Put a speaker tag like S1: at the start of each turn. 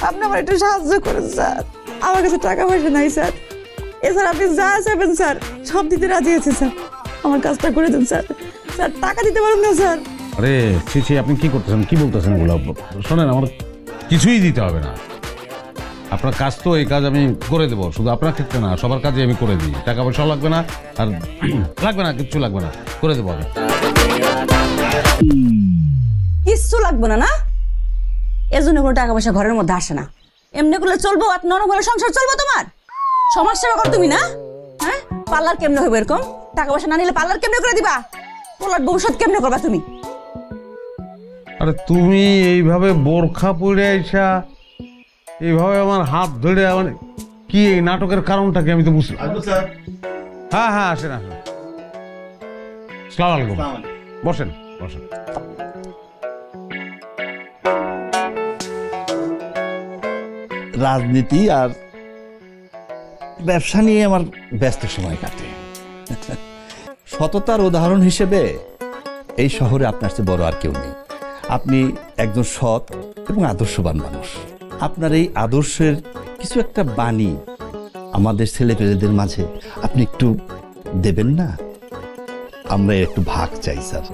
S1: আপনি আমার একটু সাহায্য করেন স্যার, আমার কাছে টাকা পয়সা নাই স্যার। এছাড়া আপনি যা চাইবেন স্যার সব দিতে রাজি আছে স্যার, আমার কাজটা করে দেন স্যার। স্যার টাকা দিতে পারেন না স্যার?
S2: আরে ছি, আপনি কি করতেছেন, কি বলতেছেন এগুলো? শোনেন, আমার কিছুই দিতে হবে না। আপনার কাজ তো এই কাজ আমি করে দেবো, শুধু আপনার ক্ষেত্রে না, সবার কাজে আমি করে দিই। টাকা পয়সা লাগবে না, আর লাগবে না, কিচ্ছু লাগবে না, করে দেবো আমি।
S1: কিচ্ছু লাগবে না না? এজন্য কোনো টাকা পয়সা ঘরের মধ্যে আসে না। এমনি করলে চলবো? আর নরম হলে সংসার চলবো তোমার? সমাজ সেবা কর তুমি না? হ্যাঁ, পার্লার কেমনে হইব এরকম? টাকা পয়সা না নিলে পার্লার কেমনে করে দিবা? পোলার ভবিষ্যৎ কেমনে করবা তুমি?
S2: আরে তুমি এইভাবে বোরখা পরে আইসা এইভাবে আমার হাত ধরে, মানে কি এই নাটকের কারণটা কি আমি তো বুঝলাম। হ্যাঁ হ্যাঁ, আসেন আসেন। আসসালামু আলাইকুম। বসেন বসেন।
S3: রাজনীতি আর ব্যবসা নিয়ে আমার ব্যস্ত সময় কাটে। সততার উদাহরণ হিসেবে এই শহরে আপনার চেয়ে বড় আর কেউ নেই। আপনি একজন সৎ এবং আদর্শবান মানুষ। আপনার এই আদর্শের কিছু একটা বাণী আমাদের ছেলেপেলেদের মাঝে আপনি একটু দেবেন না? আমরা একটু ভাগ চাই স্যার।